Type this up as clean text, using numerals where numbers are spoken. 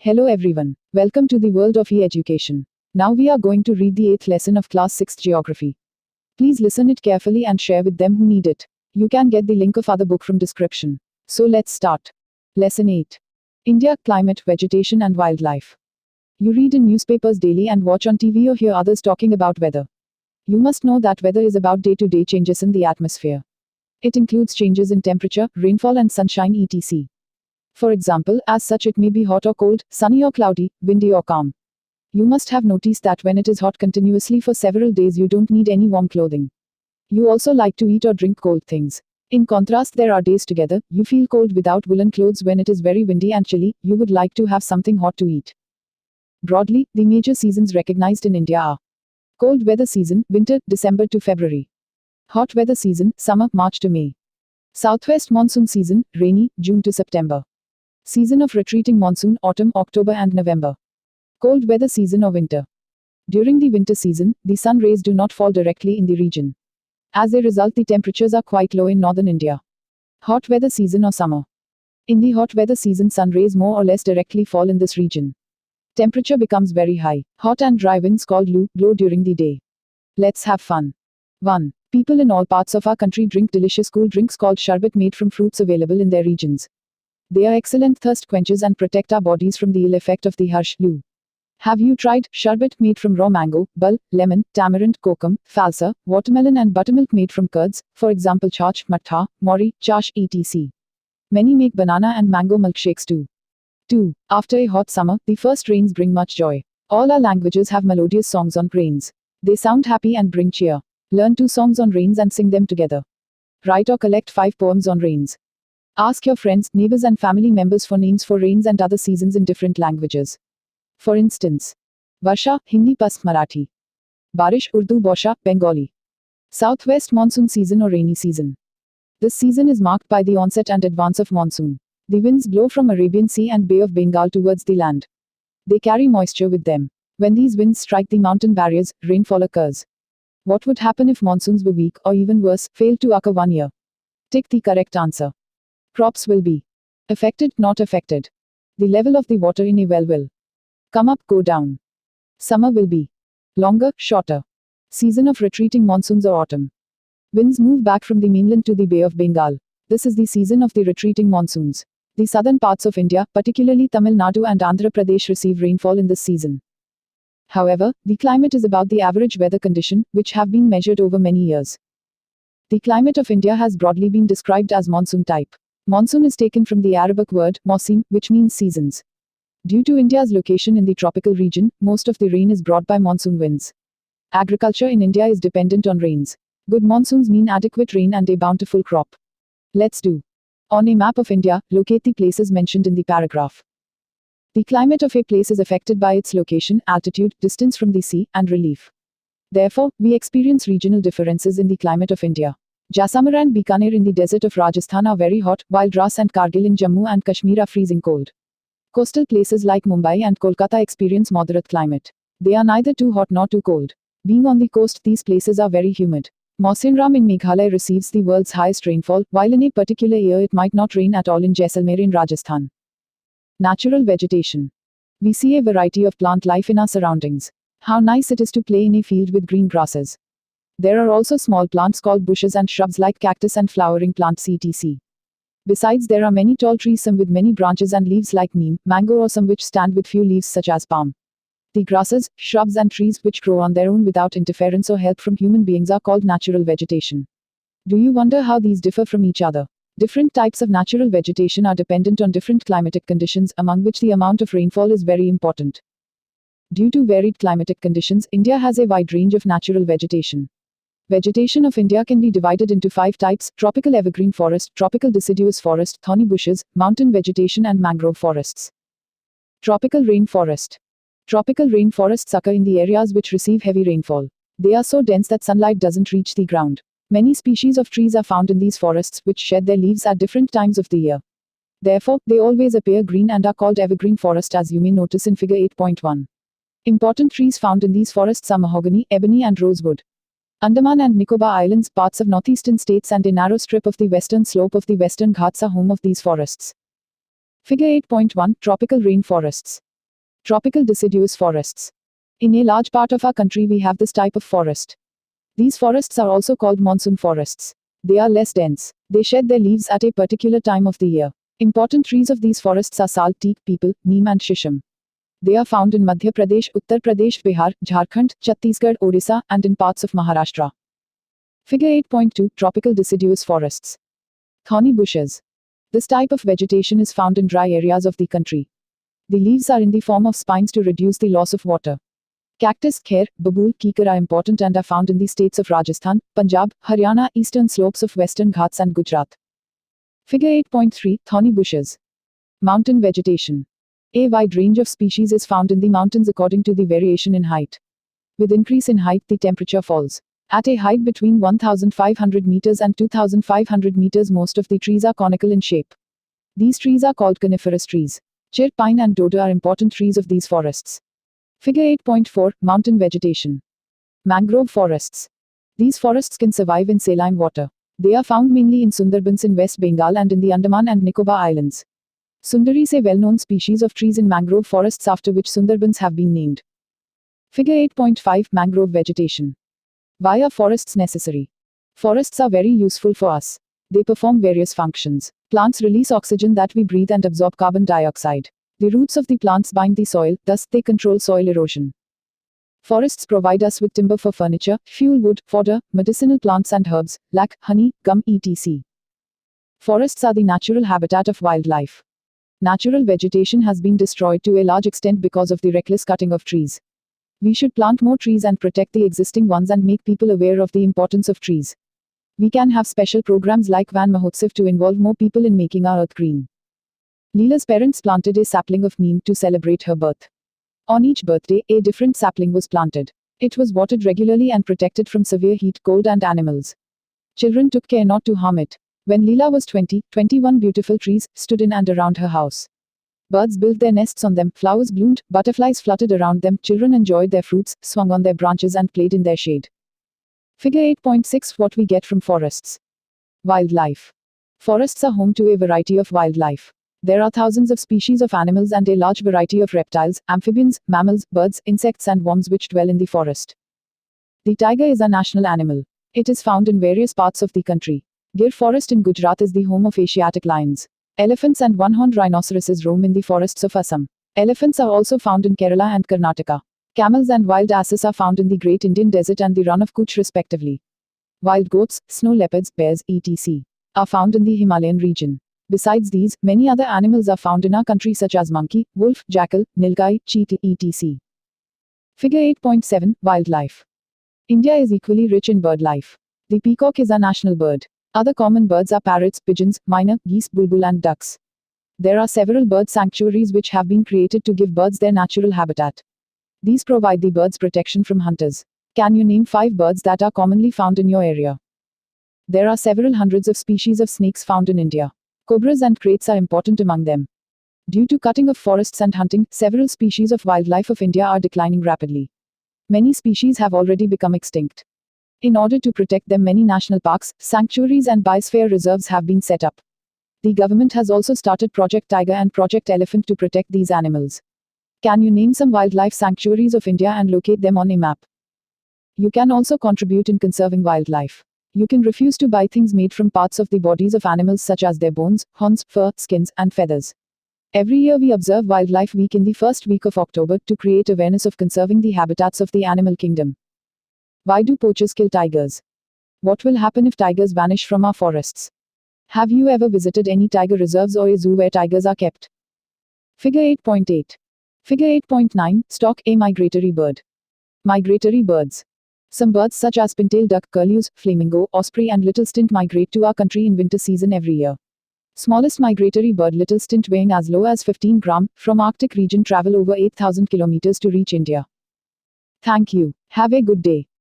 Hello everyone. Welcome to the world of e-education. Now we are going to read the 8th lesson of class 6th geography. Please listen it carefully and share with them who need it. You can get the link of other book from description. So let's start. Lesson 8. India, climate, vegetation and wildlife. You read in newspapers daily and watch on TV or hear others talking about weather. You must know that weather is about day-to-day changes in the atmosphere. It includes changes in temperature, rainfall and sunshine etc. For example, as such it may be hot or cold, sunny or cloudy, windy or calm. You must have noticed that when it is hot continuously for several days you don't need any warm clothing. You also like to eat or drink cold things. In contrast, there are days together, you feel cold without woolen clothes. When it is very windy and chilly, you would like to have something hot to eat. Broadly, the major seasons recognized in India are cold weather season, winter, December to February. Hot weather season, summer, March to May. Southwest monsoon season, rainy, June to September. Season of retreating monsoon, autumn, October and November. Cold weather season or winter. During the winter season, the sun rays do not fall directly in the region. As a result, the temperatures are quite low in northern India. Hot weather season or summer. In the hot weather season, sun rays more or less directly fall in this region. Temperature becomes very high. Hot and dry winds called loo blow during the day. Let's have fun. 1. People in all parts of our country drink delicious cool drinks called sharbat made from fruits available in their regions. They are excellent thirst quenchers and protect our bodies from the ill effect of the harsh loo. Have you tried sharbat made from raw mango, bul, lemon, tamarind, kokum, falsa, watermelon and buttermilk made from curds, for example chach, matha, mori, chash etc. Many make banana and mango milkshakes too. 2. After a hot summer, the first rains bring much joy. All our languages have melodious songs on rains. They sound happy and bring cheer. Learn 2 songs on rains and sing them together. Write or collect 5 poems on rains. Ask your friends, neighbors and family members for names for rains and other seasons in different languages. For instance, Varsha, Hindi plus Marathi. Barish, Urdu, Bosha, Bengali. Southwest monsoon season or rainy season. This season is marked by the onset and advance of monsoon. The winds blow from Arabian Sea and Bay of Bengal towards the land. They carry moisture with them. When these winds strike the mountain barriers, rainfall occurs. What would happen if monsoons were weak or even worse, failed to occur one year? Tick the correct answer. Crops will be affected, not affected. The level of the water in a well will come up, go down. Summer will be longer, shorter. Season of retreating monsoons or autumn. Winds move back from the mainland to the Bay of Bengal. This is the season of the retreating monsoons. The southern parts of India, particularly Tamil Nadu and Andhra Pradesh, receive rainfall in this season. However, the climate is about the average weather condition, which have been measured over many years. The climate of India has broadly been described as monsoon type. Monsoon is taken from the Arabic word, mausim, which means seasons. Due to India's location in the tropical region, most of the rain is brought by monsoon winds. Agriculture in India is dependent on rains. Good monsoons mean adequate rain and a bountiful crop. Let's do. On a map of India, locate the places mentioned in the paragraph. The climate of a place is affected by its location, altitude, distance from the sea, and relief. Therefore, we experience regional differences in the climate of India. Jaisalmer and Bikaner in the desert of Rajasthan are very hot, while Dras and Kargil in Jammu and Kashmir are freezing cold. Coastal places like Mumbai and Kolkata experience moderate climate. They are neither too hot nor too cold. Being on the coast, these places are very humid. Mawsynram in Meghalaya receives the world's highest rainfall, while in a particular year it might not rain at all in Jaisalmer in Rajasthan. Natural vegetation. We see a variety of plant life in our surroundings. How nice it is to play in a field with green grasses. There are also small plants called bushes and shrubs like cactus and flowering plants etc. Besides, there are many tall trees, some with many branches and leaves like neem, mango, or some which stand with few leaves such as palm. The grasses, shrubs and trees which grow on their own without interference or help from human beings are called natural vegetation. Do you wonder how these differ from each other? Different types of natural vegetation are dependent on different climatic conditions, among which the amount of rainfall is very important. Due to varied climatic conditions, India has a wide range of natural vegetation. Vegetation of India can be divided into 5 types: tropical evergreen forest, tropical deciduous forest, thorny bushes, mountain vegetation and mangrove forests. Tropical rain forest. Tropical rain forests occur in the areas which receive heavy rainfall. They are so dense that sunlight doesn't reach the ground. Many species of trees are found in these forests, which shed their leaves at different times of the year. Therefore, they always appear green and are called evergreen forest, as you may notice in figure 8.1. Important trees found in these forests are mahogany, ebony and rosewood. Andaman and Nicobar Islands, parts of northeastern states and a narrow strip of the western slope of the Western Ghats are home of these forests. Figure 8.1 Tropical rain forests. Tropical deciduous forests. In a large part of our country, we have this type of forest. These forests are also called monsoon forests. They are less dense. They shed their leaves at a particular time of the year. Important trees of these forests are sal, teak, peepal, neem, and shisham. They are found in Madhya Pradesh, Uttar Pradesh, Bihar, Jharkhand, Chhattisgarh, Odisha, and in parts of Maharashtra. Figure 8.2 Tropical deciduous forests. Thorny bushes. This type of vegetation is found in dry areas of the country. The leaves are in the form of spines to reduce the loss of water. Cactus, khair, babool, kikar are important and are found in the states of Rajasthan, Punjab, Haryana, eastern slopes of Western Ghats, and Gujarat. Figure 8.3 Thorny bushes. Mountain vegetation. A wide range of species is found in the mountains according to the variation in height. With increase in height, the temperature falls. At a height between 1,500 meters and 2,500 meters, most of the trees are conical in shape. These trees are called coniferous trees. Chir, pine, and dodo are important trees of these forests. Figure 8.4 Mountain vegetation. Mangrove forests. These forests can survive in saline water. They are found mainly in Sundarbans in West Bengal and in the Andaman and Nicobar Islands. Sundari is a well-known species of trees in mangrove forests after which Sundarbans have been named. Figure 8.5 Mangrove vegetation. Why are forests necessary? Forests are very useful for us. They perform various functions. Plants release oxygen that we breathe and absorb carbon dioxide. The roots of the plants bind the soil, thus they control soil erosion. Forests provide us with timber for furniture, fuel wood, fodder, medicinal plants and herbs, like honey, gum, etc. Forests are the natural habitat of wildlife. Natural vegetation has been destroyed to a large extent because of the reckless cutting of trees. We should plant more trees and protect the existing ones and make people aware of the importance of trees. We can have special programs like Van Mahotsav to involve more people in making our earth green. Leela's parents planted a sapling of neem to celebrate her birth. On each birthday, a different sapling was planted. It was watered regularly and protected from severe heat, cold, and animals. Children took care not to harm it. When Leela was 20, 21 beautiful trees stood in and around her house. Birds built their nests on them, flowers bloomed, butterflies fluttered around them, children enjoyed their fruits, swung on their branches, and played in their shade. Figure 8.6 What we get from forests. Wildlife. Forests are home to a variety of wildlife. There are thousands of species of animals and a large variety of reptiles, amphibians, mammals, birds, insects, and worms which dwell in the forest. The tiger is a national animal. It is found in various parts of the country. Gir Forest in Gujarat is the home of Asiatic lions. Elephants and one-horned rhinoceroses roam in the forests of Assam. Elephants are also found in Kerala and Karnataka. Camels and wild asses are found in the Great Indian Desert and the Run of Kutch respectively. Wild goats, snow leopards, bears, etc. are found in the Himalayan region. Besides these, many other animals are found in our country such as monkey, wolf, jackal, nilgai, cheetah, etc. Figure 8.7 Wildlife. India is equally rich in bird life. The peacock is our national bird. Other common birds are parrots, pigeons, myna, geese, bulbul, and ducks. There are several bird sanctuaries which have been created to give birds their natural habitat. These provide the birds protection from hunters. Can you name 5 birds that are commonly found in your area? There are several hundreds of species of snakes found in India. Cobras and kraits are important among them. Due to cutting of forests and hunting, several species of wildlife of India are declining rapidly. Many species have already become extinct. In order to protect them, many national parks, sanctuaries, and biosphere reserves have been set up. The government has also started Project Tiger and Project Elephant to protect these animals. Can you name some wildlife sanctuaries of India and locate them on a map? You can also contribute in conserving wildlife. You can refuse to buy things made from parts of the bodies of animals such as their bones, horns, fur, skins, and feathers. Every year we observe Wildlife Week in the first week of October to create awareness of conserving the habitats of the animal kingdom. Why do poachers kill tigers? What will happen if tigers vanish from our forests? Have you ever visited any tiger reserves or a zoo where tigers are kept? Figure 8.8. Figure 8.9 Stork, a migratory bird. Migratory birds. Some birds such as pintail duck, curlews, flamingo, osprey, and little stint migrate to our country in winter season every year. Smallest migratory bird, little stint, weighing as low as 15 gram, from Arctic region travel over 8,000 kilometers to reach India. Thank you. Have a good day.